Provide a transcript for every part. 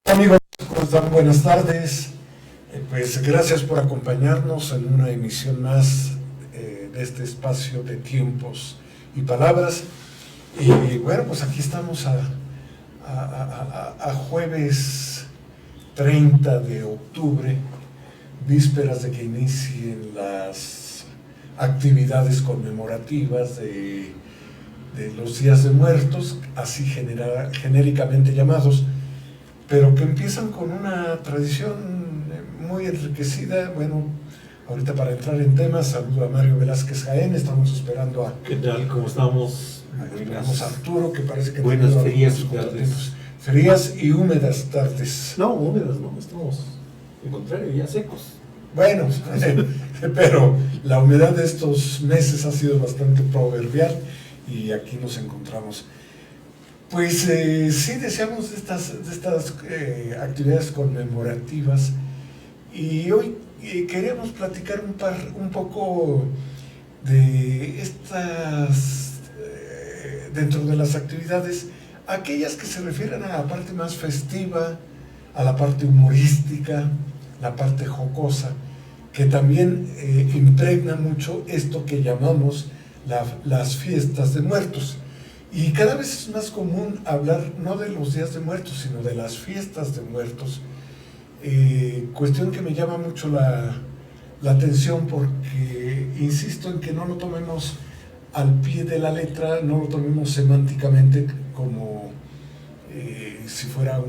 Amigos, ¿cómo están? Buenas tardes. Pues gracias por acompañarnos en una emisión más de este espacio de tiempos y palabras. Y bueno, pues aquí estamos a jueves 30 de octubre, vísperas de que inicien las actividades conmemorativas de los días de muertos, así genéricamente llamados, pero que empiezan con una tradición muy enriquecida. Bueno, ahorita para entrar en temas, saludo a Mario Velázquez Jaén, estamos esperando a... ¿Qué tal? ¿Cómo estamos? Esperamos a Arturo, que parece que... Buenas frías y tardes. Frías y húmedas tardes. No, húmedas no, estamos, al contrario, ya secos. Bueno, pero la humedad de estos meses ha sido bastante proverbial y aquí nos encontramos. Pues sí, deseamos de estas actividades conmemorativas, y hoy queremos platicar un poco de estas, dentro de las actividades, aquellas que se refieren a la parte más festiva, a la parte humorística, la parte jocosa, que también impregna mucho esto que llamamos las fiestas de muertos. Y cada vez es más común hablar no de los días de muertos, sino de las fiestas de muertos. Cuestión que me llama mucho la atención, porque insisto en que no lo tomemos al pie de la letra, no lo tomemos semánticamente como si fuera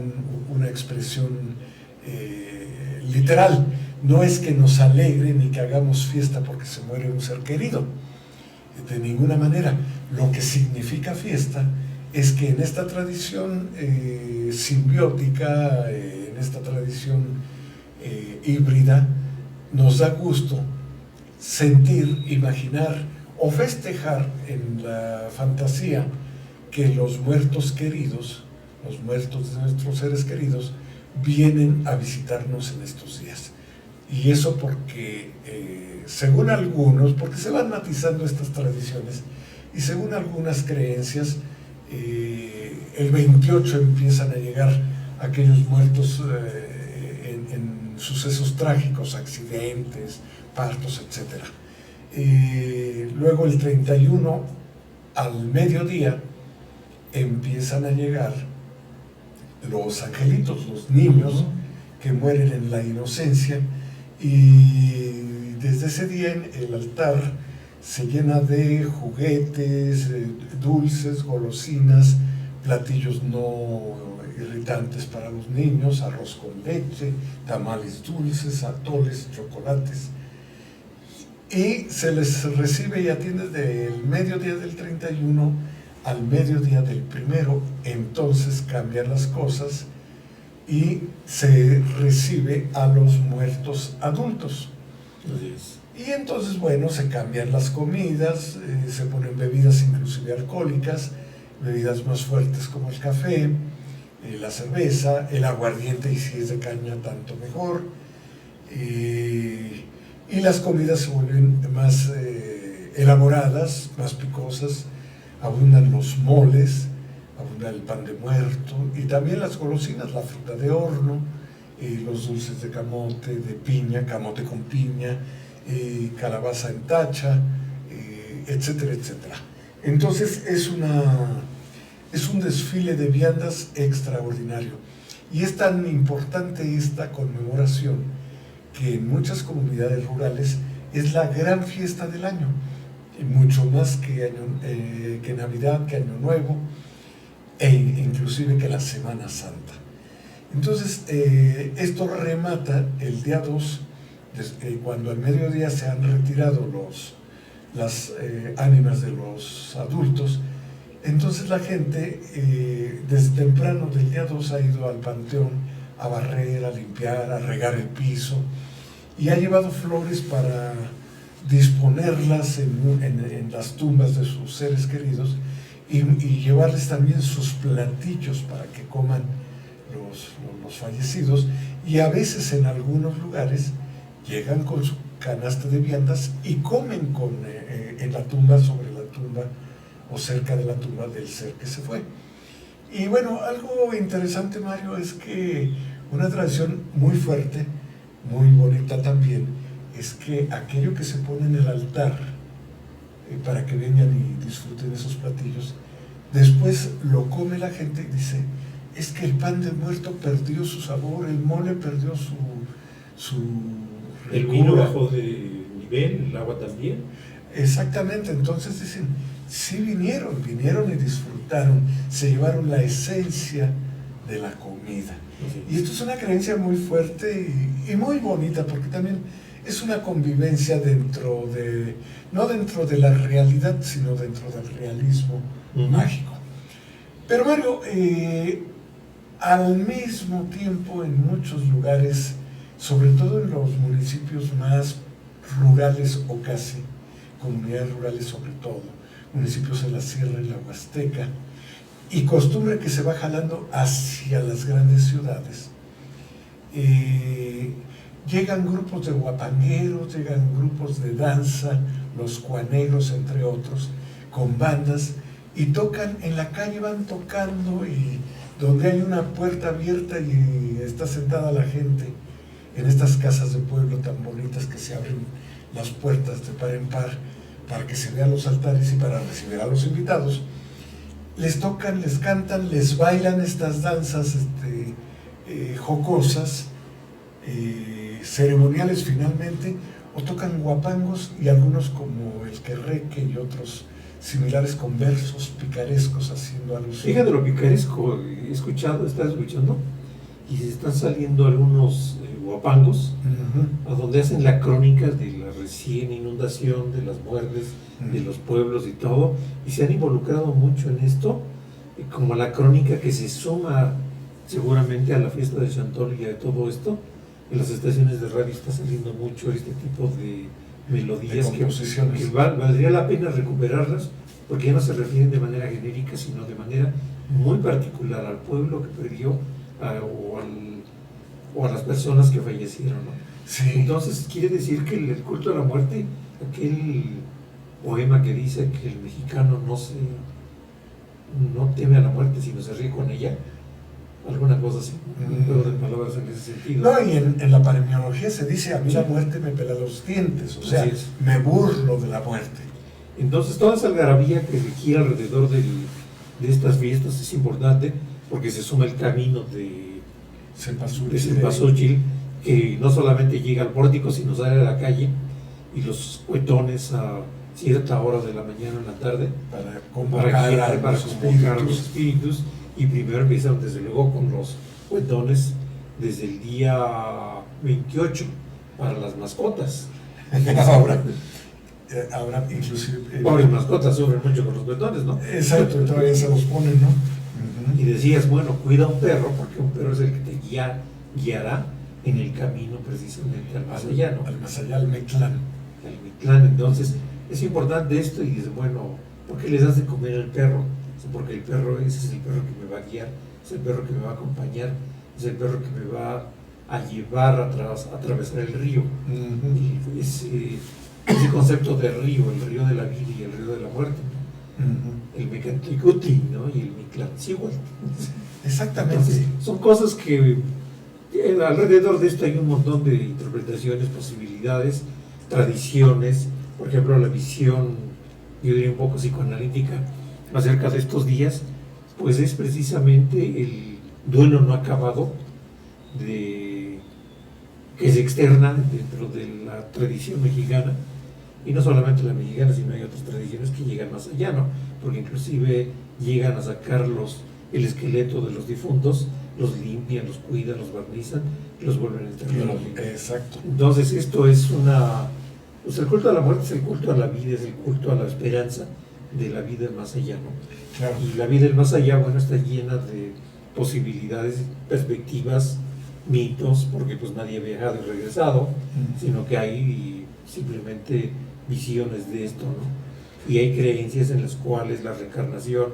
una expresión literal. No es que nos alegre ni que hagamos fiesta porque se muere un ser querido, de ninguna manera. Lo que significa fiesta es que en esta tradición simbiótica, en esta tradición híbrida, nos da gusto sentir, imaginar o festejar en la fantasía que los muertos queridos, los muertos de nuestros seres queridos, vienen a visitarnos en estos días. Y eso porque, según algunos, porque se van matizando estas tradiciones, y según algunas creencias, el 28 empiezan a llegar aquellos muertos en sucesos trágicos, accidentes, partos, etc. Luego el 31, al mediodía, empiezan a llegar los angelitos, los niños que mueren en la inocencia, y desde ese día el altar se llena de juguetes, dulces, golosinas, platillos no irritantes para los niños, arroz con leche, tamales dulces, atoles, chocolates, y se les recibe y atiende del mediodía del 31 al mediodía del primero. Entonces cambian las cosas y se recibe a los muertos adultos. Así es. Y entonces, bueno, se cambian las comidas, se ponen bebidas inclusive alcohólicas, bebidas más fuertes como el café, la cerveza, el aguardiente, y si es de caña tanto mejor, y las comidas se vuelven más elaboradas, más picosas, abundan los moles, abunda el pan de muerto, y también las golosinas, la fruta de horno, los dulces de camote, de piña, camote con piña, calabaza en tacha, etcétera, etcétera. Entonces es un desfile de viandas extraordinario, y es tan importante esta conmemoración que en muchas comunidades rurales es la gran fiesta del año, mucho más que Navidad, que Año Nuevo, e inclusive que la Semana Santa. Entonces esto remata el día 2, cuando al mediodía se han retirado las ánimas de los adultos. Entonces la gente desde temprano del día 2 ha ido al panteón a barrer, a limpiar, a regar el piso, y ha llevado flores para disponerlas en las tumbas de sus seres queridos, y llevarles también sus platillos para que coman los fallecidos. Y a veces en algunos lugares llegan con su canasta de viandas y comen en la tumba, sobre la tumba o cerca de la tumba del ser que se fue. Y bueno, algo interesante, Mario, es que una tradición muy fuerte, muy bonita también, es que aquello que se pone en el altar para que vengan y disfruten esos platillos, después lo come la gente y dice, es que el pan de muerto perdió su sabor, el mole perdió su El vino bajó de nivel, el agua también. Exactamente, entonces dicen, sí vinieron y disfrutaron, se llevaron la esencia de la comida. Y esto es una creencia muy fuerte y muy bonita, porque también es una convivencia no dentro de la realidad, sino dentro del realismo mágico. Pero Mario, al mismo tiempo en muchos lugares, sobre todo en los municipios más rurales o casi, comunidades rurales sobre todo, municipios en la sierra y la Huasteca, y costumbre que se va jalando hacia las grandes ciudades, llegan grupos de guapangueros, llegan grupos de danza, los cuaneros entre otros, con bandas, y tocan en la calle, van tocando, y donde hay una puerta abierta y está sentada la gente en estas casas de pueblo tan bonitas que se abren las puertas de par en par para que se vean los altares y para recibir a los invitados, les tocan, les cantan, les bailan estas danzas jocosas, ceremoniales finalmente, o tocan guapangos y algunos como el querreque y otros similares con versos picarescos haciendo alusión. Fíjate lo picaresco, estás escuchando, y se están saliendo algunos guapangos, a donde hacen la crónica de la recién inundación, de las muertes, de los pueblos y todo, y se han involucrado mucho en esto, como la crónica que se suma seguramente a la fiesta de Chantol y a todo esto. En las estaciones de radio está saliendo mucho este tipo de melodías que valdría la pena recuperarlas, porque ya no se refieren de manera genérica, sino de manera muy particular al pueblo que perdió o a las personas que fallecieron, ¿no? Sí. Entonces quiere decir que el culto a la muerte, aquel poema que dice que el mexicano no teme a la muerte, sino se ríe con ella, alguna cosa así, un juego de palabras en ese sentido. No, y en la paremiología se dice, a mí la muerte me pela los dientes, o sea, me burlo de la muerte. Entonces toda esa algarabía que gira alrededor de estas fiestas es importante, porque se suma el camino de Cempasúchil, que no solamente llega al pórtico, sino sale a la calle, y los cuetones a cierta hora de la mañana o en la tarde para convocar a los espíritus, y primero empiezan desde luego con los cuetones desde el día 28 para las mascotas. Ahora inclusive... Pobres mascotas sufren mucho con los cuetones, ¿no? Exacto, todavía se los ponen, ¿no? Y decías, bueno, cuida a un perro, porque un perro es el que te guiará en el camino precisamente al más allá, ¿no? Al más allá, al Mictlán. Al Mictlán. Entonces, es importante esto, y dices, bueno, ¿por qué les das de comer al perro? Porque el perro ese es el perro que me va a guiar, es el perro que me va a acompañar, es el perro que me va a llevar a atravesar el río. Y ese concepto de río, el río de la vida y el río de la muerte, ¿no? El Mecanticuti, ¿no? Y el Mictlancíhuatl. Exactamente. Entonces, son cosas que alrededor de esto hay un montón de interpretaciones, posibilidades, tradiciones. Por ejemplo, la visión, yo diría un poco psicoanalítica, acerca de estos días, pues es precisamente el duelo no acabado que se externa dentro de la tradición mexicana, y no solamente la mexicana, sino hay otras tradiciones que llegan más allá, ¿no? Porque inclusive llegan a sacar el esqueleto de los difuntos, los limpian, los cuidan, los barnizan y los vuelven a enterrar. Exacto. Entonces esto es pues el culto a la muerte es el culto a la vida, es el culto a la esperanza de la vida del más allá, ¿no? Claro. Y la vida del más allá, bueno, está llena de posibilidades, perspectivas, mitos, porque pues nadie ha viajado y regresado, sino que hay simplemente visiones de esto, ¿no? Y hay creencias en las cuales la reencarnación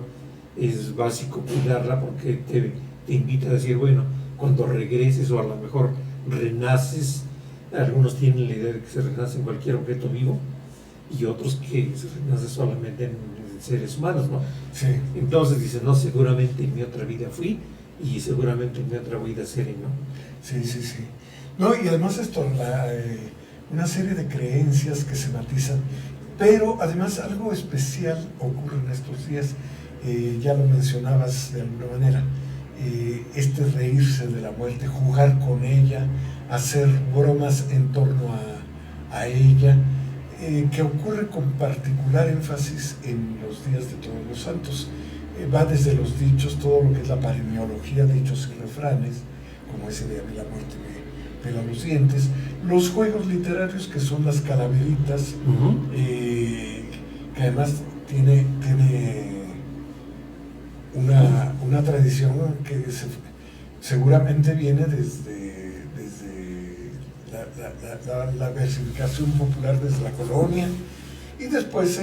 es básico cuidarla, porque te invita a decir, bueno, cuando regreses o a lo mejor renaces, algunos tienen la idea de que se renace en cualquier objeto vivo, y otros que se renace solamente en seres humanos, ¿no? Sí. Entonces dice, no, seguramente en mi otra vida fui y seguramente en mi otra vida seré, ¿no? Sí, sí, sí. No, y además esto, una serie de creencias que se matizan, pero además algo especial ocurre en estos días, ya lo mencionabas de alguna manera, este reírse de la muerte, jugar con ella, hacer bromas en torno a ella, que ocurre con particular énfasis en los días de Todos los Santos. Va desde los dichos, todo lo que es la paremiología, dichos y refranes, como ese de a mí la muerte me pela los dientes, los juegos literarios que son las calaveritas, que además tiene una tradición que seguramente viene desde la versificación popular desde la colonia, y después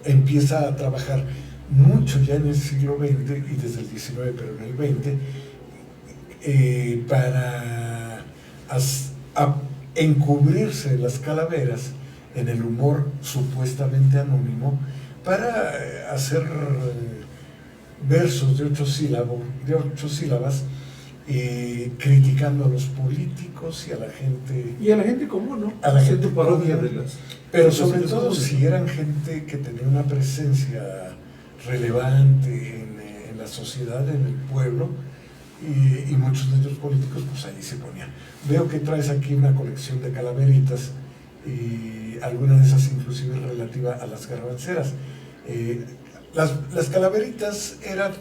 empieza a trabajar mucho ya en el siglo XX y desde el XIX, pero en el XX, para encubrirse las calaveras en el humor supuestamente anónimo, para hacer versos de 8 sílabas, criticando a los políticos y a la gente. Y a la gente común, ¿no? A la gente parodia común, de las. Pero sobre todo si eran gente que tenía una presencia relevante en la sociedad, en el pueblo, y muchos de ellos políticos, pues ahí se ponían. Veo que traes aquí una colección de calaveritas, y alguna de esas inclusive relativa a las garbanceras. Las calaveritas eran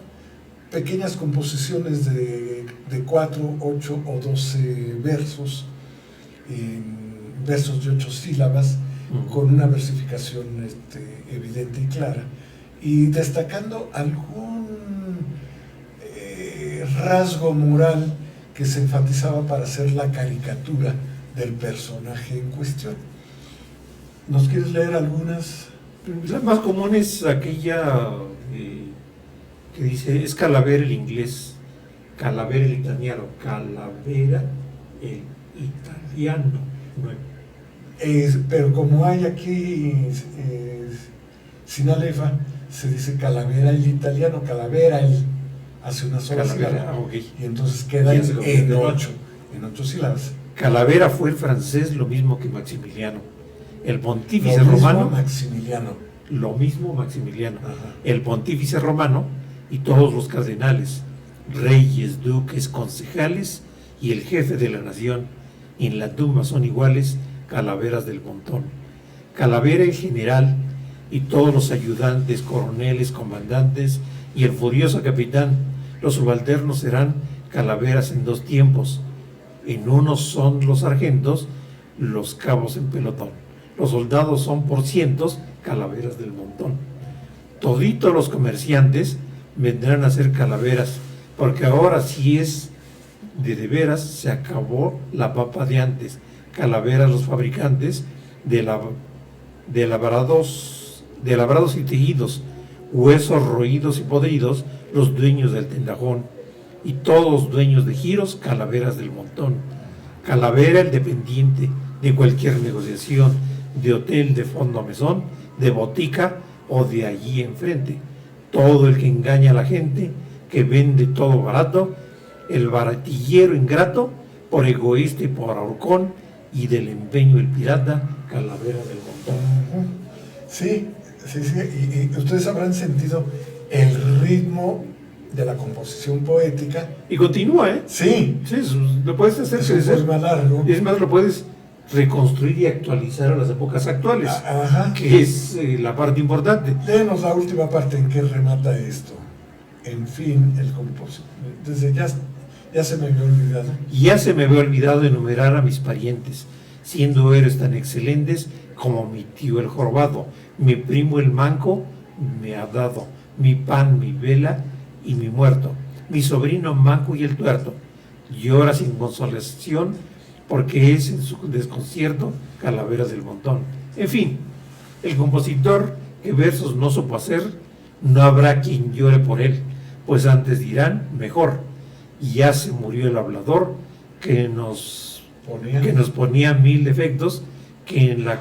pequeñas composiciones de 4, 8 o 12 versos, versos de 8 sílabas, con una versificación evidente y clara, y destacando algún rasgo moral que se enfatizaba para hacer la caricatura del personaje en cuestión. ¿Nos quieres leer algunas? La más común es aquella que dice, es calavera el inglés, calavera el italiano, calavera el italiano. Pero como hay aquí sin alefa, se dice calavera el italiano, calavera el, hace una sola sílaba, okay. Y entonces queda en 8 sílabas. Calavera fue el francés, lo mismo que Maximiliano. El pontífice lo mismo romano. Maximiliano. Lo mismo Maximiliano. Ajá. El pontífice romano y todos los cardenales, reyes, duques, concejales y el jefe de la nación, en la tumba son iguales, calaveras del montón. Calavera el general y todos los ayudantes, coroneles, comandantes y el furioso capitán. Los subalternos serán calaveras en 2 tiempos. En uno son los sargentos, los cabos en pelotón. Los soldados son por cientos, calaveras del montón. Toditos los comerciantes vendrán a ser calaveras, porque ahora sí es de veras, se acabó la papa de antes. Calaveras los fabricantes de labrados y tejidos, huesos roídos y podridos, los dueños del tendajón, y todos dueños de giros, calaveras del montón. Calavera el dependiente de cualquier negociación, de hotel, de fondo a mesón, de botica o de allí enfrente. Todo el que engaña a la gente, que vende todo barato, el baratillero ingrato, por egoísta y por ahorcón, y del empeño el pirata, calavera del montón. Sí, y ustedes habrán sentido el ritmo de la composición poética. Y continúa, ¿eh? Sí. Sí, lo puedes hacer es más largo. Es más, lo puedes reconstruir y actualizar a las épocas actuales, Ajá. que es la parte importante. Léenos la última parte en que remata esto. En fin, el compositor. Desde ya se me había olvidado. Ya se me había olvidado enumerar a mis parientes, siendo héroes tan excelentes como mi tío el jorobado, mi primo el manco me ha dado, mi pan, mi vela y mi muerto, mi sobrino manco y el tuerto, llora sin consolación, porque es en su desconcierto calaveras del montón. En fin, el compositor que versos no supo hacer, no habrá quien llore por él, pues antes dirán mejor, ya se murió el hablador que nos ponía 1000 defectos, que en la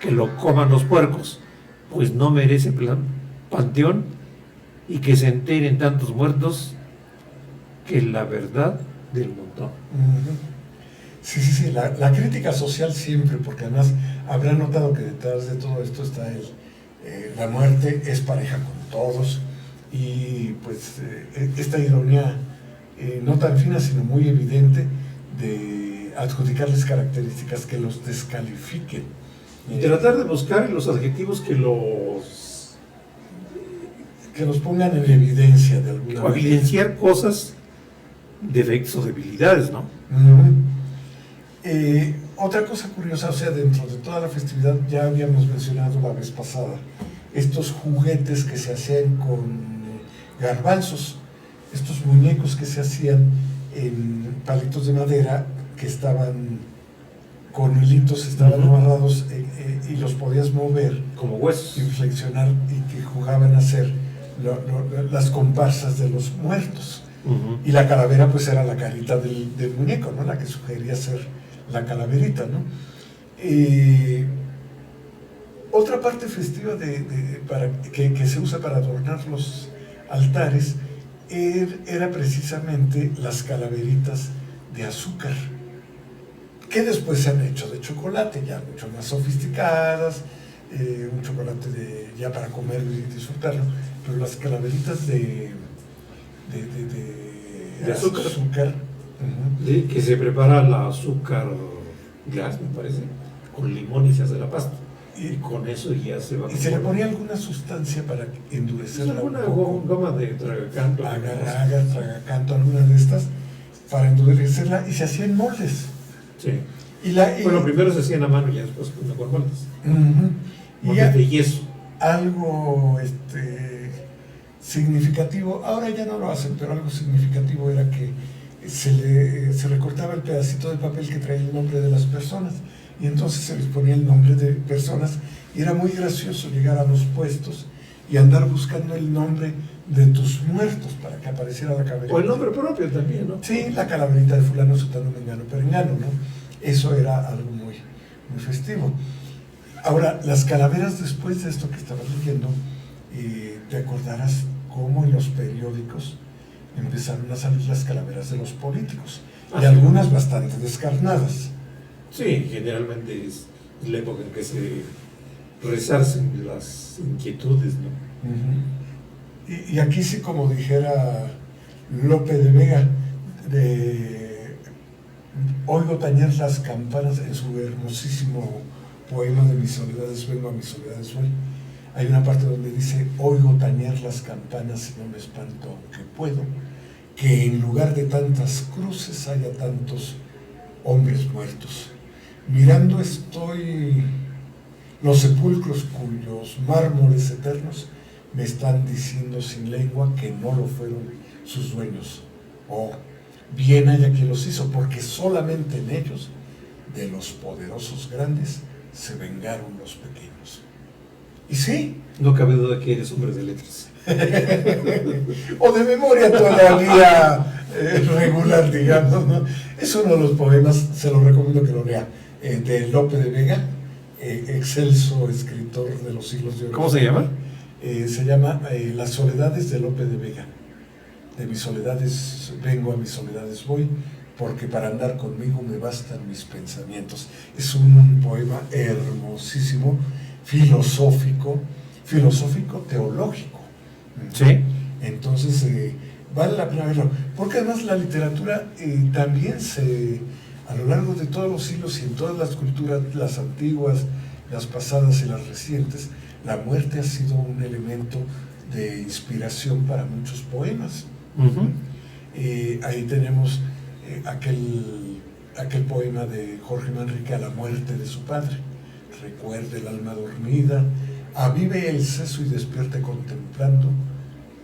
que lo coman los puercos, pues no merece panteón, y que se enteren tantos muertos que la verdad del montón. Sí, sí, sí, la crítica social siempre, porque además habrá notado que detrás de todo esto está la muerte es pareja con todos, y pues esta ironía no tan fina sino muy evidente de adjudicarles características que los descalifiquen. Y tratar de buscar los adjetivos que los pongan en evidencia de alguna manera. Evidenciar cosas, defectos o debilidades, ¿no? Otra cosa curiosa, o sea, dentro de toda la festividad, ya habíamos mencionado la vez pasada, estos juguetes que se hacían con garbanzos, estos muñecos que se hacían en palitos de madera que estaban con hilitos, estaban amarrados y los podías mover como huesos y flexionar, y que jugaban a hacer las comparsas de los muertos. Y la calavera pues era la carita del muñeco, ¿no? La que sugería ser la calaverita, ¿no? Otra parte festiva que se usa para adornar los altares era precisamente las calaveritas de azúcar, que después se han hecho de chocolate, ya mucho más sofisticadas, un chocolate ya para comer y disfrutarlo, pero las calaveritas de azúcar. Que se prepara el azúcar glass, me parece, con limón, y se hace la pasta. Y con eso ya se va. ¿Y se le ponía alguna sustancia para endurecerla? ¿Alguna goma de tragacanto? Agar-agar, tragacanto, alguna de estas, para endurecerla, y se hacían moldes. Sí. Bueno, primero se hacían a mano y después con moldes. Moldes de yeso. Algo significativo, ahora ya no lo hacen, pero algo significativo era que se recortaba el pedacito de papel que traía el nombre de las personas, y entonces se les ponía el nombre de personas, y era muy gracioso llegar a los puestos y andar buscando el nombre de tus muertos para que apareciera la calaverita. O el nombre propio también, ¿no? Sí, la calaverita de fulano, sutano, mengano, perengano, ¿no? Eso era algo muy, muy festivo. Ahora, las calaveras, después de esto que estabas leyendo, te acordarás cómo en los periódicos empezaron a salir las calaveras de los políticos, y algunas bastante descarnadas. Sí, generalmente es la época en que se resarcen las inquietudes, ¿no? Y aquí sí, como dijera Lope de Vega, oigo tañer las campanas, en su hermosísimo poema de Mis soledades vengo, a mis soledades voy. Hay una parte donde dice: oigo tañer las campanas y no me espanto, aunque puedo, que en lugar de tantas cruces haya tantos hombres muertos. Mirando estoy los sepulcros cuyos mármoles eternos me están diciendo sin lengua que no lo fueron sus dueños. Oh, bien haya quien los hizo, porque solamente en ellos, de los poderosos grandes, se vengaron los pequeños. Y sí, no cabe duda que eres hombre de letras. O de memoria todavía regular, digamos, ¿no? Es uno de los poemas, se lo recomiendo que lo lea, de Lope de Vega, excelso escritor de los siglos de oro. ¿Cómo se llama? Se llama Las soledades de Lope de Vega. De mis soledades vengo, a mis soledades voy, porque para andar conmigo me bastan mis pensamientos. Es un poema hermosísimo, filosófico teológico. Sí. Entonces vale la pena verlo, porque además la literatura también a lo largo de todos los siglos y en todas las culturas, las antiguas, las pasadas y las recientes, la muerte ha sido un elemento de inspiración para muchos poemas. Ahí tenemos aquel poema de Jorge Manrique, A la muerte de su padre. Recuerde el alma dormida, avive el seso y despierte contemplando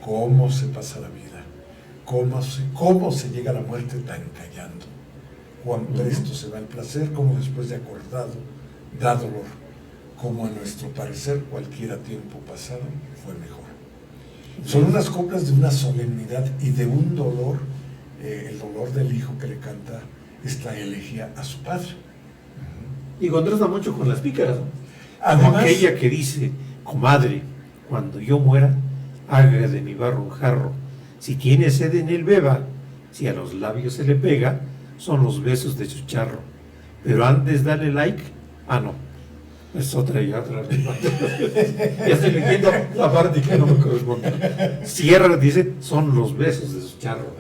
cómo se pasa la vida, cómo se llega a la muerte tan callando, cuán presto se va el placer, como después de acordado da dolor, como a nuestro parecer cualquiera tiempo pasado fue mejor. Son unas coplas de una solemnidad y de un dolor, el dolor del hijo que le canta esta elegía a su padre. Y contrasta mucho con las pícaras, ¿no? Como aquella que dice: comadre, cuando yo muera, haga de mi barro un jarro. Si tiene sed en él beba, si a los labios se le pega, son los besos de su charro. Pero antes dale like, no, es otra. Ya estoy leyendo la parte que no me corresponde. Cierra, dice, son los besos de su charro.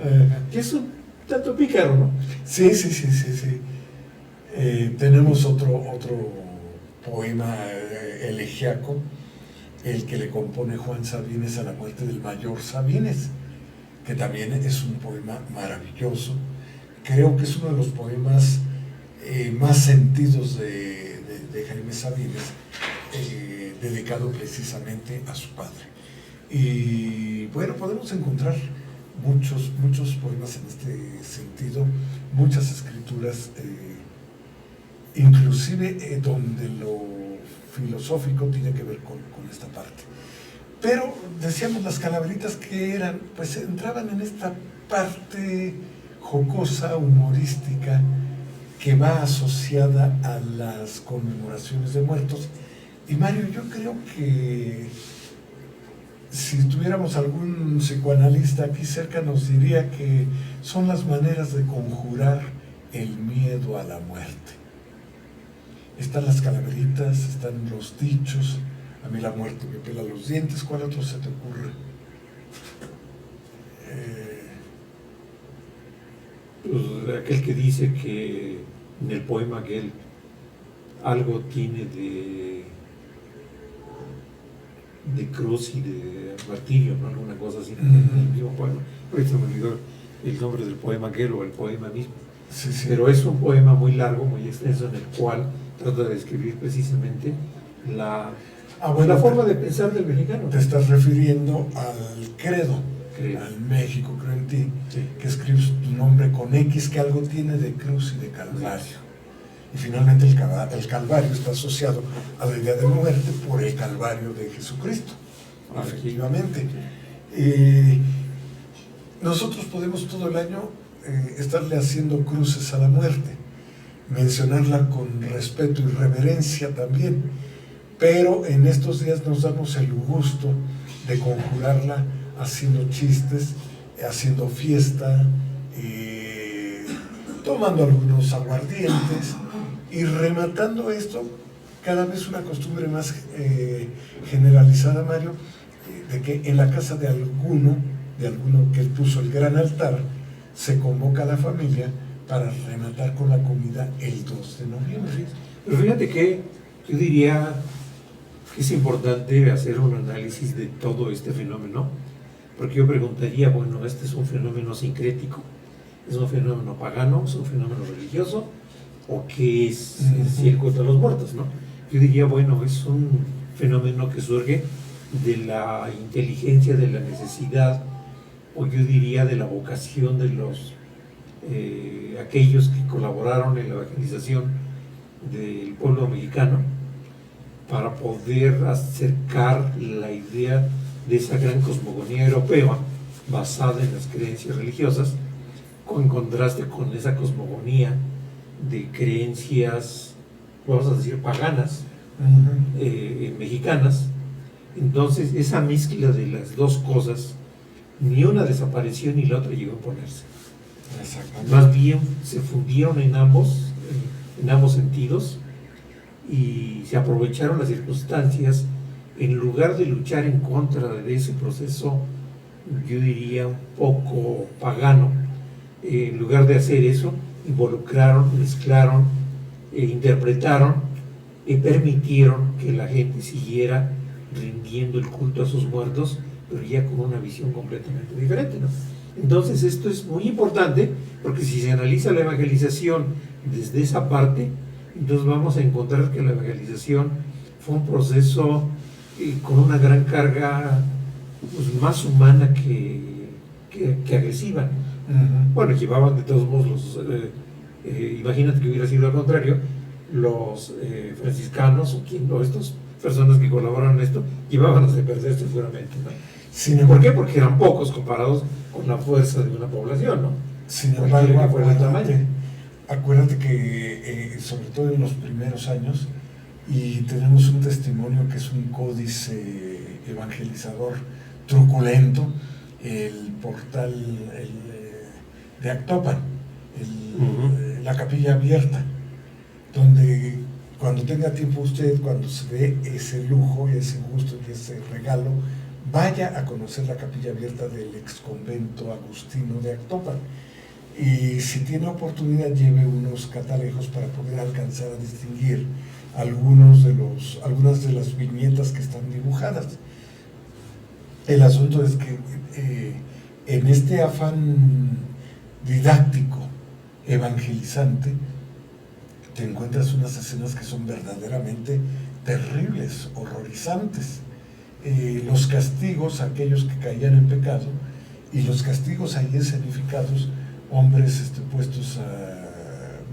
Que es un tanto pícaro, ¿no? Sí. Tenemos otro poema elegiaco, el que le compone Juan Sabines a la muerte del mayor Sabines, que también es un poema maravilloso. Creo que es uno de los poemas más sentidos de Jaime Sabines, dedicado precisamente a su padre. Y bueno, podemos encontrar muchos poemas en este sentido, muchas escrituras, inclusive donde lo filosófico tiene que ver con esta parte. Pero decíamos, las calaveritas que eran, pues entraban en esta parte jocosa, humorística, que va asociada a las conmemoraciones de muertos. Y Mario, yo creo que si tuviéramos algún psicoanalista aquí cerca, nos diría que son las maneras de conjurar el miedo a la muerte. Están las calaveritas, están los dichos: a mí la muerte me pela los dientes. ¿Cuál otro se te ocurre? Pues aquel que dice que en el poema aquel algo tiene de cruz y de martirio, ¿no? Alguna cosa así, en el mismo poema. Ahorita me olvidó el nombre del poema aquel o el poema mismo. Sí. Pero es un poema muy largo, muy extenso, en el cual trata de describir precisamente la forma de pensar del mexicano. Te estás refiriendo al credo, al México creo en ti, sí, que escribes tu nombre con X, que algo tiene de cruz y de calvario. Y finalmente el calvario está asociado a la idea de muerte por el calvario de Jesucristo. Efectivamente. Nosotros podemos todo el año estarle haciendo cruces a la muerte, mencionarla con respeto y reverencia también, pero en estos días nos damos el gusto de conjurarla haciendo chistes, haciendo fiesta, tomando algunos aguardientes y rematando esto, cada vez una costumbre más generalizada, Mario, de que en la casa de alguno que puso el gran altar, se convoca a la familia para rematar con la comida el 2 de noviembre. Pero fíjate que yo diría que es importante hacer un análisis de todo este fenómeno, porque yo preguntaría, bueno, ¿este es un fenómeno sincrético? ¿Es un fenómeno pagano? ¿Es un fenómeno religioso? ¿O qué es el culto a los muertos, no? Yo diría, bueno, es un fenómeno que surge de la inteligencia, de la necesidad, o yo diría de la vocación de los aquellos que colaboraron en la evangelización del pueblo mexicano, para poder acercar la idea de esa gran cosmogonía europea basada en las creencias religiosas, en contraste con esa cosmogonía de creencias, vamos a decir, paganas, mexicanas. Entonces, esa mezcla de las dos cosas, ni una desapareció ni la otra llegó a ponerse. Más bien se fundieron en ambos sentidos, y se aprovecharon las circunstancias en lugar de luchar en contra de ese proceso, yo diría un poco pagano. En lugar de hacer eso, involucraron, mezclaron, interpretaron y permitieron que la gente siguiera rindiendo el culto a sus muertos, pero ya con una visión completamente diferente, ¿no? Entonces esto es muy importante, porque si se analiza la evangelización desde esa parte, entonces vamos a encontrar que la evangelización fue un proceso con una gran carga, pues, más humana que agresiva, ¿no? Bueno, llevaban de todos modos imagínate que hubiera sido al contrario, los franciscanos o estas personas que colaboraron en esto llevaban a perderse seguramente, ¿no? ¿Por qué? Porque eran pocos comparados con la fuerza de una población, ¿no? Sin embargo, acuérdate que sobre todo en los primeros años, y tenemos un testimonio que es un códice evangelizador truculento, el portal de Actopan, la capilla abierta, donde cuando tenga tiempo usted, cuando se dé ese lujo y ese gusto y ese regalo, vaya a conocer la capilla abierta del exconvento agustino de Actopan. Y si tiene oportunidad, lleve unos catalejos para poder alcanzar a distinguir algunas de las viñetas que están dibujadas. El asunto es que en este afán didáctico, evangelizante, te encuentras unas escenas que son verdaderamente terribles, horrorizantes. Los castigos a aquellos que caían en pecado, y los castigos ahí escenificados, hombres puestos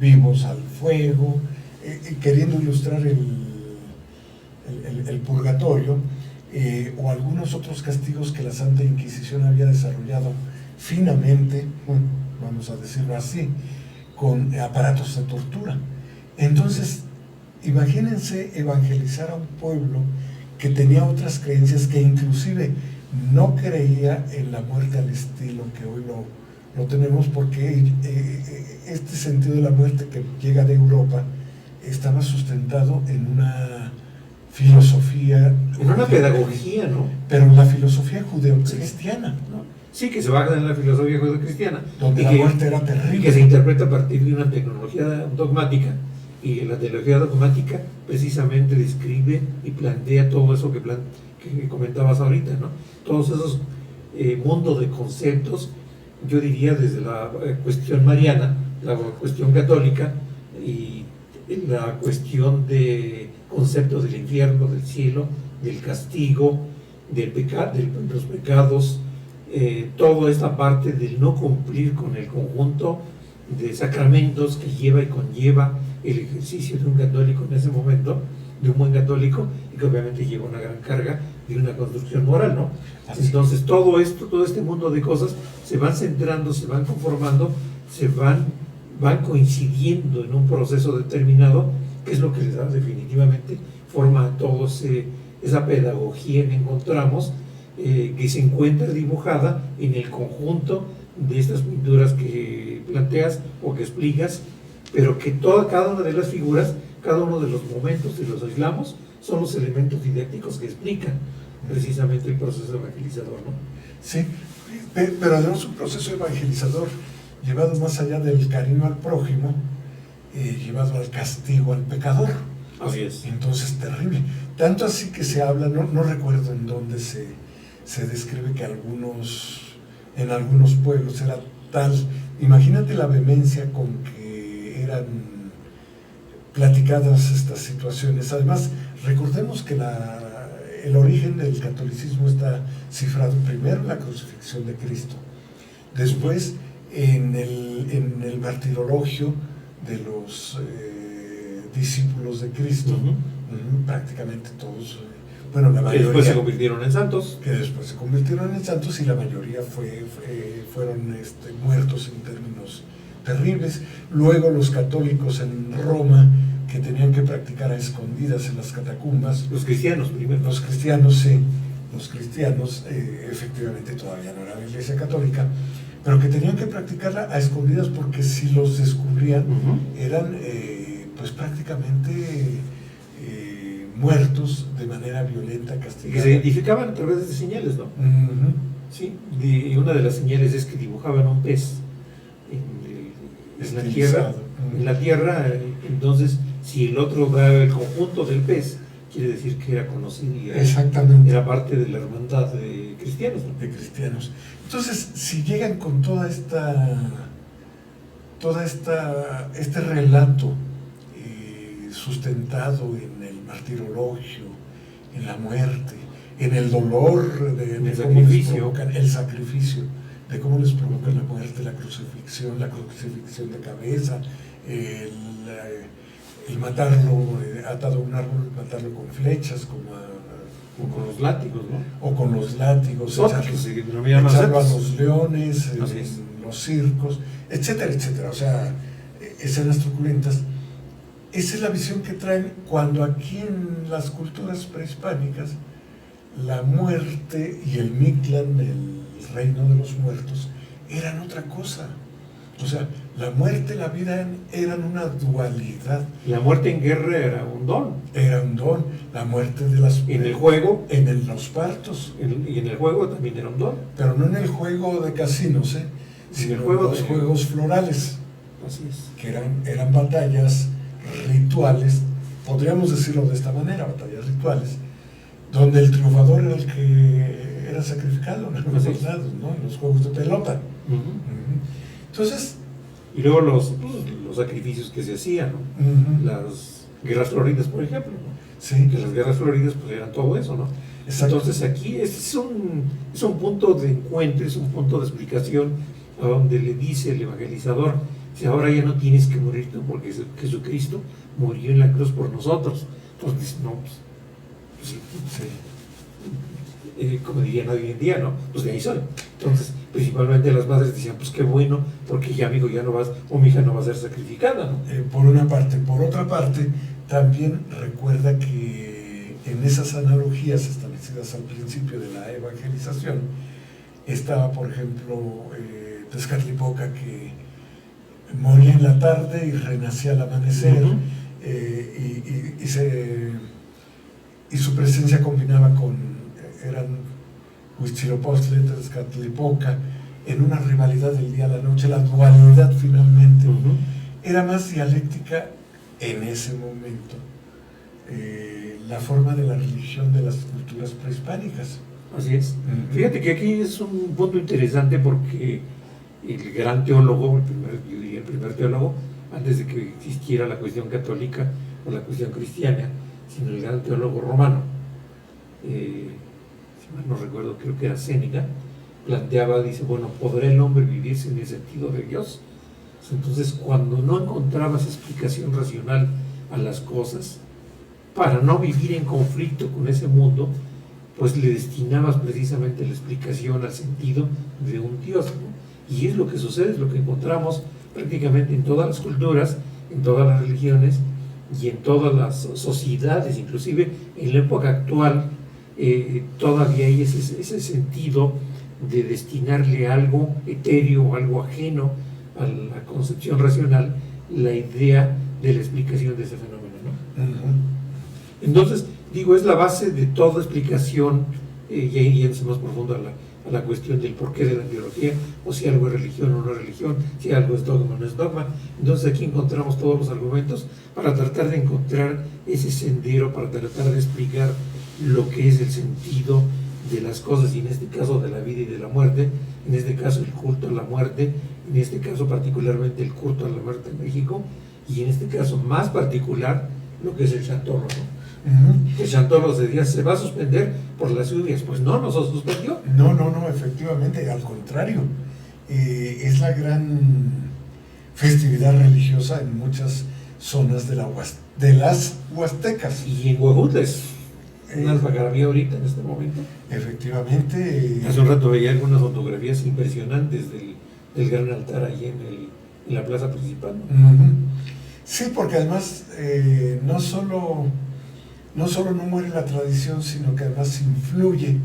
vivos al fuego, queriendo ilustrar el purgatorio, o algunos otros castigos que la Santa Inquisición había desarrollado finamente, vamos a decirlo así, con aparatos de tortura. Entonces, imagínense evangelizar a un pueblo que tenía otras creencias, que inclusive no creía en la muerte al estilo que hoy lo tenemos, porque este sentido de la muerte que llega de Europa estaba sustentado en una filosofía, en una pedagogía, ¿no? Pero en la filosofía judeocristiana, ¿no? Sí, que se basa en la filosofía judeocristiana, donde la muerte era terrible, y que se interpreta a partir de una tecnología dogmática, y la teología dogmática precisamente describe y plantea todo eso que comentabas ahorita, ¿no? Todos esos mundos de conceptos, yo diría desde la cuestión mariana, la cuestión católica y la cuestión de conceptos del infierno, del cielo, del castigo, del pecado, de los pecados, toda esta parte del no cumplir con el conjunto de sacramentos que lleva y conlleva el ejercicio de un católico en ese momento, de un buen católico, y que obviamente lleva una gran carga de una construcción moral, ¿no? Entonces todo esto, todo este mundo de cosas se van centrando, se van conformando, van coincidiendo en un proceso determinado, que es lo que les da definitivamente forma a todos esa pedagogía que encontramos, que se encuentra dibujada en el conjunto de estas pinturas que planteas o que explicas, pero que cada una de las figuras, cada uno de los momentos, si los aislamos, son los elementos didácticos que explican precisamente el proceso evangelizador, ¿no? Sí, pero además un proceso evangelizador llevado más allá del cariño al prójimo, llevado al castigo al pecador. Así es. Entonces, terrible. Tanto así que se habla, no recuerdo en dónde se describe que en algunos pueblos era tal, imagínate la vehemencia con que eran platicadas estas situaciones. Además, recordemos que el origen del catolicismo está cifrado primero en la crucifixión de Cristo, después en el martirologio de los discípulos de Cristo, prácticamente todos, bueno, la mayoría, que después se convirtieron en santos, y la mayoría fueron muertos en términos terribles. Luego los católicos en Roma, que tenían que practicar a escondidas en las catacumbas. Los cristianos primero. Los cristianos, sí. Los cristianos, efectivamente, todavía no era la Iglesia Católica, pero que tenían que practicarla a escondidas, porque si los descubrían, eran pues prácticamente muertos de manera violenta, castigados. Y que se identificaban a través de señales, ¿no? Sí, y una de las señales es que dibujaban un pez en la tierra, entonces si el otro da el conjunto del pez, quiere decir que era conocido y exactamente, era parte de la hermandad de cristianos, ¿no? De cristianos. Entonces, si llegan con este relato sustentado en el martirologio, en la muerte, en el dolor de cómo sacrificio. El sacrificio, de cómo les provoca la muerte, la crucifixión de cabeza, el matarlo atado a un árbol, matarlo con flechas, o con los látigos, ¿no? O con los látigos, echarlo a los leones, en los circos, etcétera, etcétera. O sea, escenas truculentas. esa es la visión que traen cuando aquí en las culturas prehispánicas la muerte y el Mictlán, el reino de los muertos, eran otra cosa. O sea, la muerte y la vida eran una dualidad. La muerte en guerra era un don. Era un don. La muerte de las... En el juego. Los partos. Y en el juego también era un don. Pero no en el juego de casinos, sino en los juegos florales. Así es. Que eran batallas rituales, podríamos decirlo de esta manera, batallas rituales, donde el triunfador era el que era sacrificado en algunos lados, ¿no? En los juegos de pelota. Entonces... Y luego los sacrificios que se hacían, ¿no? Las guerras floridas, por ejemplo, ¿no? Sí. Que las guerras floridas pues eran todo eso, ¿no? Exacto. Entonces aquí es un punto de encuentro, es un punto de explicación a donde le dice el evangelizador: si ahora ya no tienes que morir tú, porque Jesucristo murió en la cruz por nosotros. Entonces, no, pues sí. Como dirían hoy en día, ¿no? Pues de ahí soy. Entonces, principalmente las madres decían, pues qué bueno, porque ya mi hijo ya no va, o mi hija no va a ser sacrificada, ¿no? Por una parte. Por otra parte, también recuerda que en esas analogías establecidas al principio de la evangelización, estaba, por ejemplo, Tezcatlipoca, que moría en la tarde y renacía al amanecer, y su presencia combinaba eran Huitzilopochtli, Tezcatlipoca, en una rivalidad del día a la noche, la dualidad finalmente era más dialéctica en ese momento, la forma de la religión de las culturas prehispánicas. Así es. Fíjate que aquí es un punto interesante, porque el gran teólogo, yo diría el primer teólogo, antes de que existiera la cuestión católica o la cuestión cristiana, sino el gran teólogo romano, si mal no recuerdo, creo que era Séneca, planteaba, dice, bueno, ¿podrá el hombre vivir sin el sentido de Dios? Entonces, cuando no encontrabas explicación racional a las cosas, para no vivir en conflicto con ese mundo, pues le destinabas precisamente la explicación al sentido de un Dios, ¿no? Y es lo que sucede, es lo que encontramos prácticamente en todas las culturas, en todas las religiones y en todas las sociedades. Inclusive en la época actual todavía hay ese sentido de destinarle algo etéreo, algo ajeno a la concepción racional, la idea de la explicación de ese fenómeno, ¿no? Entonces, digo, es la base de toda explicación, y ahí yéndose más profundo a la cuestión del porqué de la biología, o si algo es religión o no es religión, si algo es dogma o no es dogma. Entonces aquí encontramos todos los argumentos para tratar de encontrar ese sendero, para tratar de explicar lo que es el sentido de las cosas, y en este caso de la vida y de la muerte, en este caso el culto a la muerte, en este caso particularmente el culto a la muerte en México, y en este caso más particular lo que es el Chantolo, ¿no? El Chantolo se va a suspender por las lluvias. Pues no se suspendió. No, efectivamente, al contrario, es la gran festividad religiosa en muchas zonas de las Huastecas. Y en Huejutla es una alfagarabía ahorita en este momento. Efectivamente. Hace un rato veía algunas fotografías impresionantes del gran altar ahí en la plaza principal, ¿no? Sí, porque además no solo no muere la tradición, sino que además influye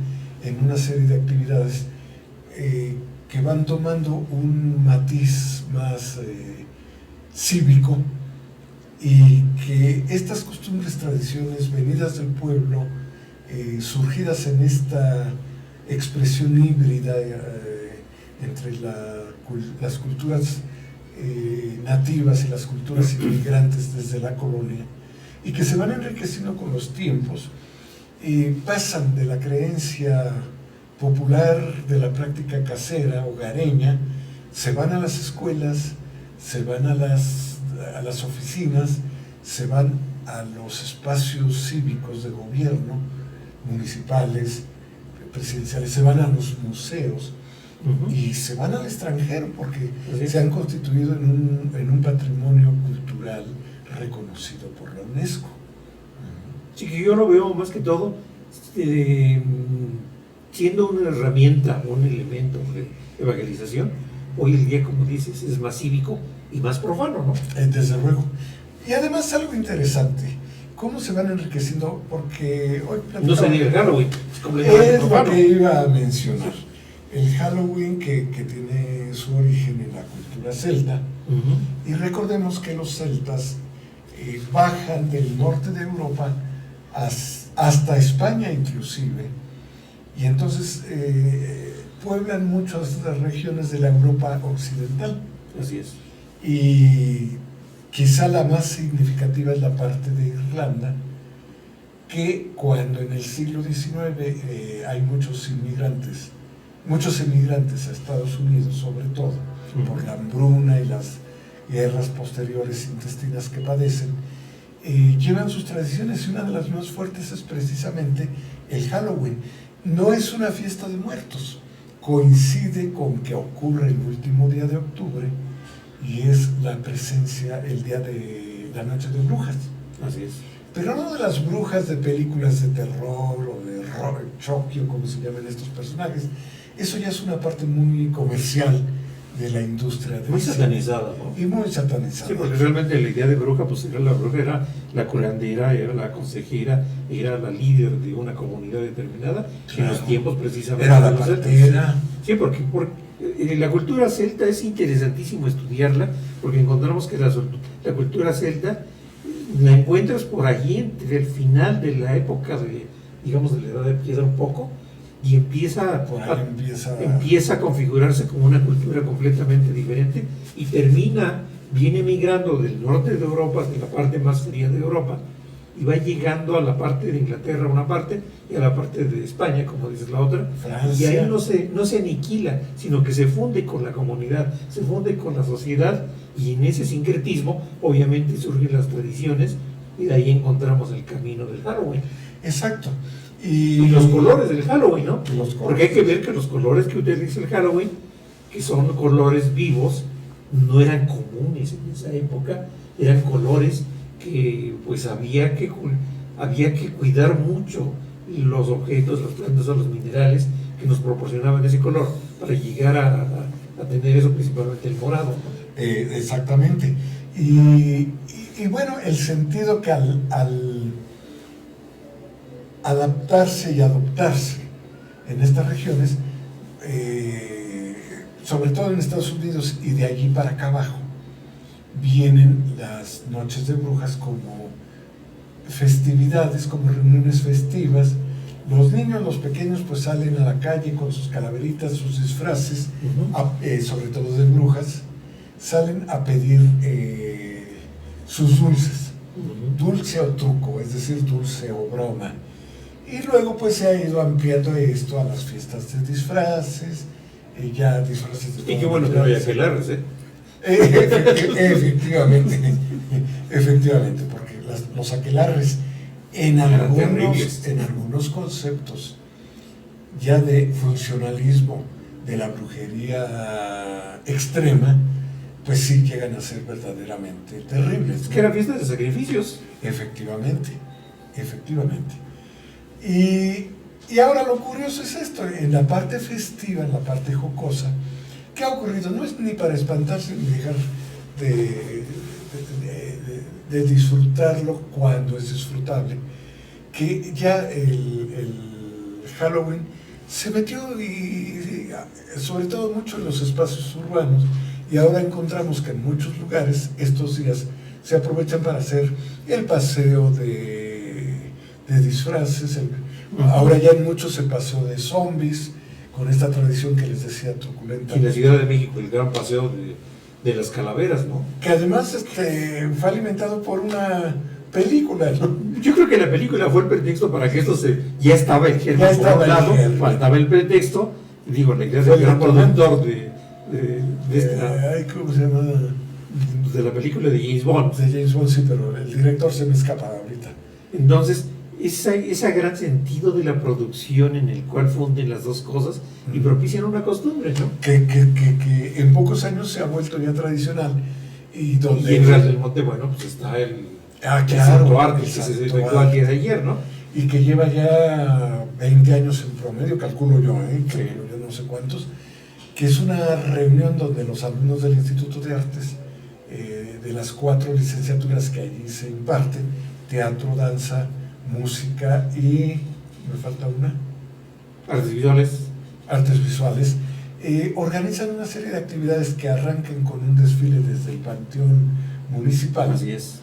en una serie de actividades que van tomando un matiz más cívico, y que estas costumbres, tradiciones venidas del pueblo, surgidas en esta expresión híbrida entre las culturas nativas y las culturas inmigrantes desde la colonia, y que se van enriqueciendo con los tiempos, pasan de la creencia popular, de la práctica casera, hogareña, se van a las escuelas, se van a las oficinas, se van a los espacios cívicos de gobierno, municipales, presidenciales, se van a los museos, y se van al extranjero, porque se han constituido en un patrimonio cultural reconocido por la UNESCO. Sí, que yo lo veo más que todo siendo una herramienta, un elemento de evangelización. Hoy el día, como dices, es más cívico y más profano, ¿no? Desde luego. Y además algo interesante, cómo se van enriqueciendo, porque hoy No sería el Halloween, es completamente es lo profano. que iba a mencionar. El Halloween que tiene su origen en la cultura celta, Ujú. y recordemos que los celtas bajan del norte de Europa hasta España inclusive, y entonces pueblan muchas de las regiones de la Europa occidental. Así es. Y quizá la más significativa es la parte de Irlanda, que cuando en el siglo XIX hay muchos emigrantes a Estados Unidos, sobre todo, por la hambruna y las guerras posteriores intestinas que padecen, llevan sus tradiciones, y una de las más fuertes es precisamente el Halloween. No es una fiesta de muertos, coincide con que ocurre el último día de octubre, y es la presencia, el día de la noche de brujas. Así es. Pero no de las brujas de películas de terror o de Chucky, como se llaman estos personajes. Eso ya es una parte muy comercial de la industria del Muy cine. satanizada, ¿no? Y muy satanizada. Sí, porque realmente la idea de bruja, pues era la bruja, era la curandera, era la consejera, era la líder de una comunidad determinada, en los tiempos precisamente Era la de los celtas. partera. Sí, porque la cultura celta es interesantísimo estudiarla, porque encontramos que la cultura celta la encuentras por allí entre el final de la época de, digamos, de la edad de piedra un poco, y empieza Por ahí a configurarse como una cultura completamente diferente, y viene migrando del norte de Europa, de la parte más fría de Europa, y va llegando a la parte de Inglaterra una parte, y a la parte de España, como dices, la otra, Francia. y ahí no se aniquila, sino que se funde con la comunidad, se funde con la sociedad, y en ese sincretismo obviamente surgen las tradiciones, y de ahí encontramos el camino del Halloween. Exacto. Y los colores del Halloween, ¿no? Los colores. Porque hay que ver que los colores que utiliza el Halloween, que son colores vivos, no eran comunes en esa época, eran colores que pues había que cuidar mucho los objetos, las plantas o los minerales que nos proporcionaban ese color para llegar a tener eso, principalmente el morado, ¿no? Exactamente. Y bueno, el sentido que al adaptarse y adoptarse en estas regiones, sobre todo en Estados Unidos y de allí para acá abajo, vienen las noches de brujas como festividades, como reuniones festivas. Los niños, los pequeños, pues salen a la calle con sus calaveritas, sus disfraces, sobre todo de brujas, salen a pedir sus dulces, dulce o truco, es decir, dulce o broma. Y luego pues se ha ido ampliando esto a las fiestas de disfraces, ya disfraces de... Y qué bueno que no haya aquelarres, ¿eh? Efectivamente, porque los aquelarres en algunos conceptos ya de funcionalismo de la brujería extrema, pues sí llegan a ser verdaderamente terribles, ¿no? Es que eran fiestas de sacrificios. Efectivamente. Y ahora lo curioso es esto, en la parte festiva, en la parte jocosa, ¿qué ha ocurrido? No es ni para espantarse ni dejar de disfrutarlo cuando es disfrutable, que ya el Halloween se metió y sobre todo mucho en los espacios urbanos, y ahora encontramos que en muchos lugares estos días se aprovechan para hacer el paseo de disfraces. Ahora ya en muchos el paseo de zombies, con esta tradición que les decía truculenta. Y en la Ciudad de México el gran paseo de las calaveras, ¿no? Que además fue alimentado por una película, ¿no? Yo creo que la película fue el pretexto para que esto ya estaba en germen por un lado, faltaba el pretexto, digo, la idea del gran productor ¿cómo se llama? De la película de James Bond. De James Bond, sí, pero el director se me escapa ahorita. Entonces, ese gran sentido de la producción en el cual funden las dos cosas y propician una costumbre, ¿no? Que en pocos años se ha vuelto ya tradicional. Y en Real del Monte, bueno, pues está el santuario que se efectuó el día de ayer, ¿no? Y que lleva ya 20 años en promedio, calculo yo, no sé cuántos, que es una reunión donde los alumnos del Instituto de Artes de las 4 licenciaturas que allí se imparten: teatro, danza, música y, me falta una, Artes visuales. artes visuales. Organizan una serie de actividades que arrancan con un desfile desde el Panteón Municipal. Así es.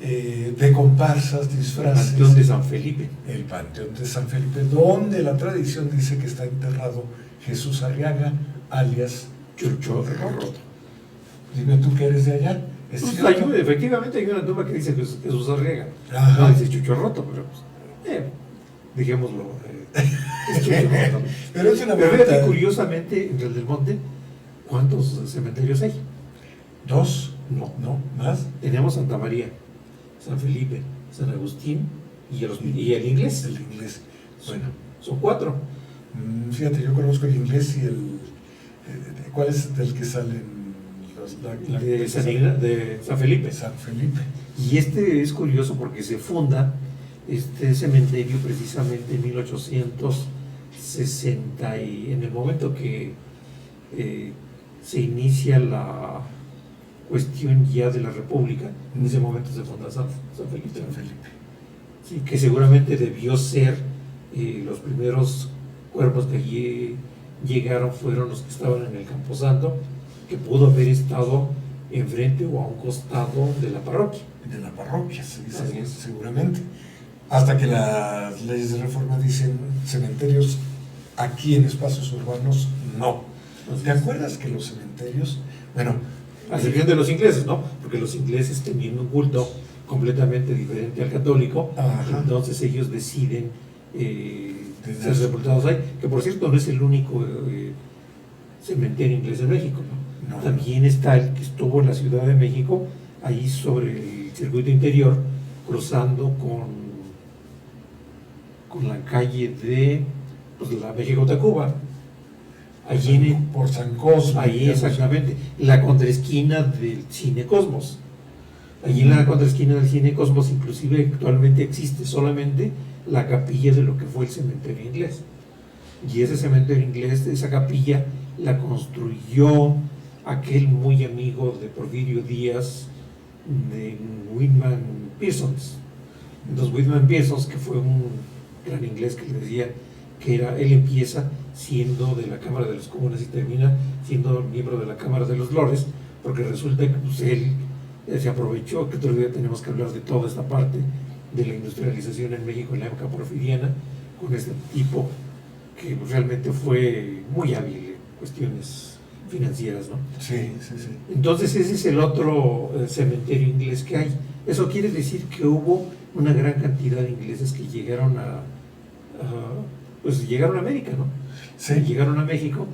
De comparsas, El disfraces. Panteón de San Felipe. El Panteón de San Felipe, donde la tradición dice que está enterrado Jesús Arriaga, alias Chucho Roto. Roto. Dime tú que eres de allá. ¿Es Pues cierto? efectivamente hay una tumba que dice Jesús Arriaga. Ajá. No dice Chucho Roto, pero pues, dejémoslo. Es Chucho Roto. Pero es una Pero fíjate, bonita. curiosamente, en Real del Monte, ¿cuántos cementerios hay? 2, No. ¿no? ¿Más? Tenemos Santa María, San Felipe, San Agustín y el Inglés. El Inglés. Bueno, Son 4. fíjate, yo conozco el Inglés y el. ¿Cuál es del que salen De San Felipe. San Felipe. Y este es curioso porque se funda este cementerio precisamente en 1860, y en el momento que se inicia la cuestión ya de la República, en ese momento se funda San Felipe. San Felipe. Sí, que seguramente debió ser los primeros cuerpos que allí llegaron fueron los que estaban en el Camposanto, que pudo haber estado enfrente o a un costado de la parroquia. De la parroquia, se dice, Así es. seguramente. Hasta que las leyes de reforma dicen cementerios aquí en espacios urbanos, no. ¿Te acuerdas que los cementerios, bueno, A excepción de los ingleses, ¿no? Porque los ingleses tenían un culto completamente diferente al católico. Ajá. Entonces ellos deciden Desde ser sepultados ahí, que por cierto no es el único cementerio inglés en México, ¿no? No. También está el que estuvo en la Ciudad de México, ahí sobre el circuito interior, cruzando con la calle de la México-Tacuba. Allí por San Cosme, ahí digamos. exactamente, la contraesquina del Cine Cosmos. Allí en la contraesquina del Cine Cosmos inclusive actualmente existe solamente la capilla de lo que fue el cementerio inglés. Y ese cementerio inglés, esa capilla, la construyó aquel muy amigo de Porfirio Díaz, de Whitman Pearsons. Entonces Whitman Pearsons, que fue un gran inglés que le decía que él empieza siendo de la Cámara de los Comunes y termina siendo miembro de la Cámara de los Lores, porque resulta que pues, él se aprovechó, que otro día tenemos que hablar de toda esta parte de la industrialización en México en la época porfiriana, con este tipo que realmente fue muy hábil en cuestiones financieras, ¿no? Sí, sí, sí. Entonces ese es el otro cementerio inglés que hay. Eso quiere decir que hubo una gran cantidad de ingleses que llegaron pues llegaron a América, ¿no? Sí. Llegaron a México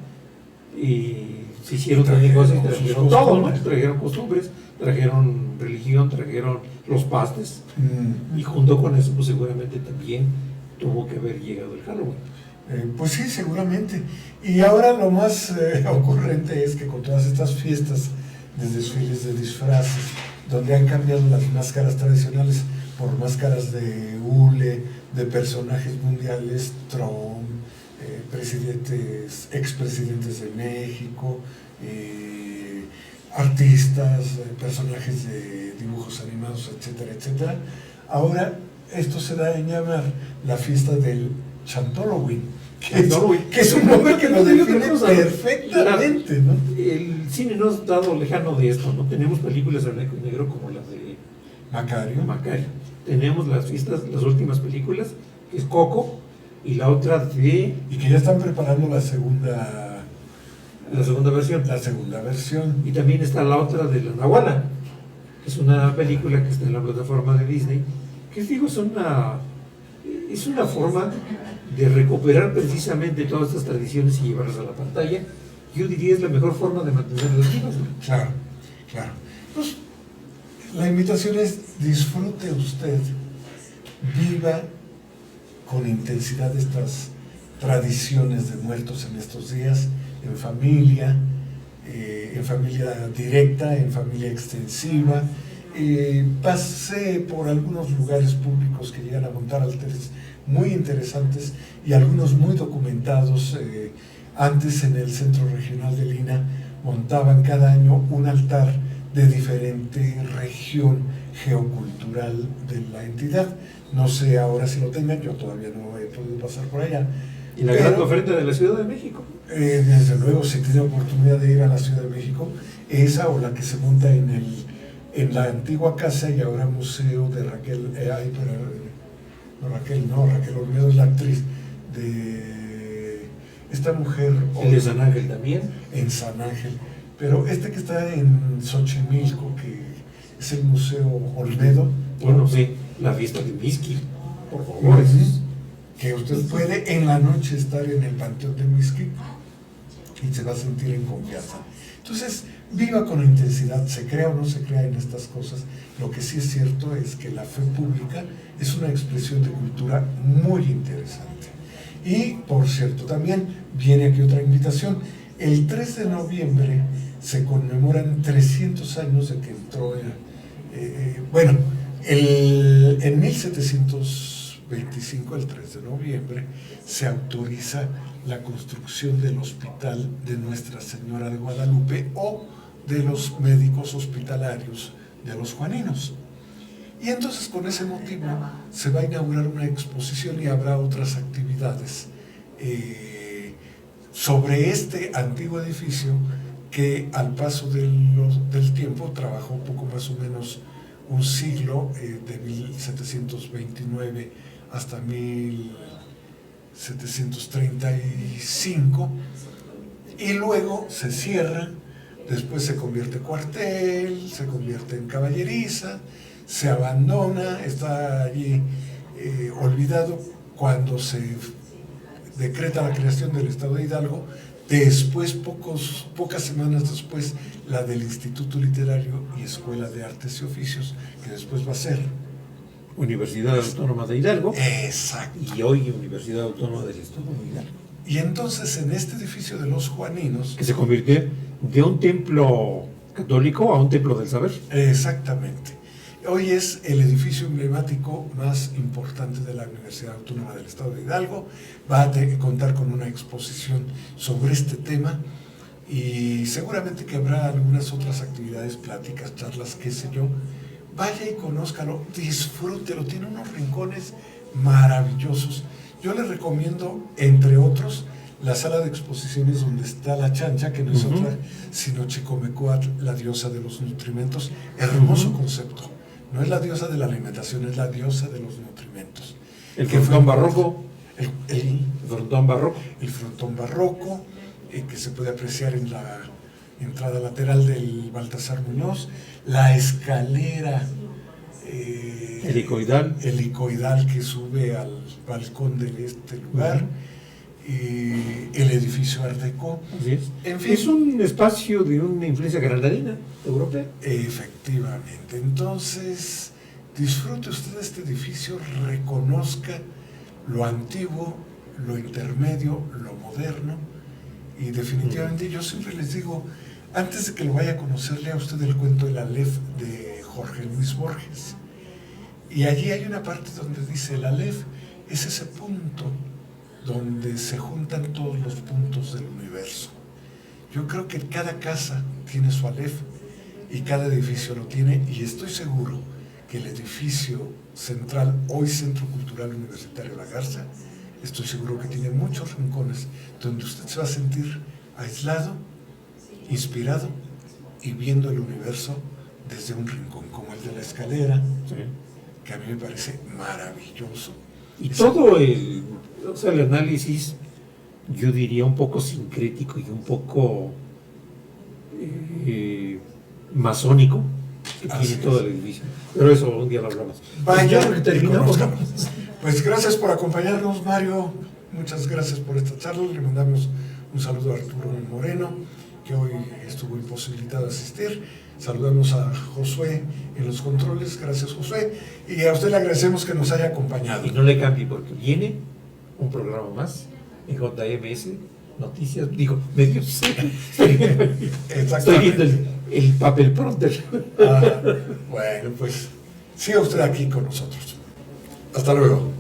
y se hicieron Trajeron negocios, sus trajeron todo, ¿no? costumbres. Trajeron costumbres, trajeron religión, trajeron los pastes, Mm. y junto con eso pues seguramente también tuvo que haber llegado el Halloween. Pues sí, seguramente. Y ahora lo más ocurrente es que con todas estas fiestas de desfiles de disfraces, donde han cambiado las máscaras tradicionales por máscaras de hule, de personajes mundiales, Trump, expresidentes de México, artistas, personajes de dibujos animados, etcétera, etcétera. Ahora esto se da en llamar la fiesta del Chantolowin, que es un nombre que lo define perfectamente, ¿no? El cine no ha estado lejano de esto, ¿no? Tenemos películas en blanco y negro como la de Macario. Tenemos las fiestas, las últimas películas, que es Coco, y la otra Y que ya están preparando la segunda versión. La segunda versión. Y también está la otra de La Nahuala, que es una película que está en la plataforma de Disney, que digo, es una forma de recuperar precisamente todas estas tradiciones y llevarlas a la pantalla. Yo diría es la mejor forma de mantenerlas vivas, ¿no? Claro, claro. Pues, la invitación es: disfrute usted, viva con intensidad estas tradiciones de muertos en estos días, en familia directa, en familia extensiva. Pasé por algunos lugares públicos que llegan a montar altares muy interesantes y algunos muy documentados. Antes en el Centro Regional de Lina montaban cada año un altar de diferente región geocultural de la entidad. No sé ahora si lo tengan, yo todavía no he podido pasar por allá. Y la gran oferta de la Ciudad de México. Desde luego, si tiene oportunidad de ir a la Ciudad de México, esa o la que se monta en la antigua casa y ahora museo de Raquel, Raquel Olmedo es la actriz de esta mujer. El de San Ángel también. En San Ángel, pero este que está en Xochimilco, que es el Museo Olmedo. Bueno, sí, la fiesta de Mixquic, por favor. Que usted puede en la noche estar en el Panteón de Mixquic y se va a sentir en confianza. Entonces, viva con intensidad, se crea o no se crea en estas cosas. Lo que sí es cierto es que la fe pública es una expresión de cultura muy interesante. Y, por cierto, también viene aquí otra invitación. El 3 de noviembre se conmemoran 300 años de que entró en 1725, el 3 de noviembre, se autoriza la construcción del hospital de Nuestra Señora de Guadalupe o de los médicos hospitalarios de los juaninos. Y entonces, con ese motivo, se va a inaugurar una exposición y habrá otras actividades sobre este antiguo edificio que al paso del tiempo trabajó un poco más o menos un siglo, de 1729 hasta 1735, y luego se cierra, después se convierte en cuartel, se convierte en caballeriza, se abandona, está allí olvidado cuando se decreta la creación del Estado de Hidalgo. Después, pocas semanas después, la del Instituto Literario y Escuela de Artes y Oficios, que después va a ser Universidad Autónoma de Hidalgo. Exacto. Y hoy Universidad Autónoma del Estado de Hidalgo. Y entonces, en este edificio de los Juaninos, que se convirtió de un templo católico a un templo del saber. Exactamente. Hoy es el edificio emblemático más importante de la Universidad Autónoma del Estado de Hidalgo. Va a contar con una exposición sobre este tema y seguramente que habrá algunas otras actividades, pláticas, charlas, qué sé yo. Vaya y conózcalo, disfrútelo, tiene unos rincones maravillosos. Yo les recomiendo, entre otros, la sala de exposiciones donde está la chancha, que no es otra sino Chicomecoatl, la diosa de los nutrimentos. Hermoso concepto. No es la diosa de la alimentación, es la diosa de los nutrimentos. El frontón barroco. El frontón barroco. El frontón barroco, que se puede apreciar en la entrada lateral del Baltasar Muñoz. La escalera helicoidal que sube al balcón de este lugar. El edificio Art Deco. Así es. En fin, es un espacio de una influencia granadina, europea. Efectivamente. Entonces, disfrute usted de este edificio, reconozca lo antiguo, lo intermedio, lo moderno, y definitivamente yo siempre les digo, antes de que lo vaya a conocer, lea usted el cuento El Aleph de Jorge Luis Borges. Y allí hay una parte donde dice: el Aleph es ese punto donde se juntan todos los puntos del universo. Yo creo que cada casa tiene su Aleph y cada edificio lo tiene, y estoy seguro que el edificio central, hoy Centro Cultural Universitario La Garza, estoy seguro que tiene muchos rincones donde usted se va a sentir aislado, inspirado y viendo el universo desde un rincón, como el de la escalera, que a mí me parece maravilloso. Y todo el análisis, yo diría un poco sincrético y un poco masónico, que tiene todo el edificio. Pero eso un día lo hablamos. Vaya, pues terminamos. Pues gracias por acompañarnos, Mario. Muchas gracias por esta charla. Le mandamos un saludo a Arturo Moreno, que hoy estuvo imposibilitado de asistir. Saludamos a Josué en los controles. Gracias, Josué. Y a usted le agradecemos que nos haya acompañado. Y no le cambie, porque viene un programa más en JMS Noticias, medios. Estoy viendo el papel pronter. Bueno, pues siga usted aquí con nosotros. Hasta luego.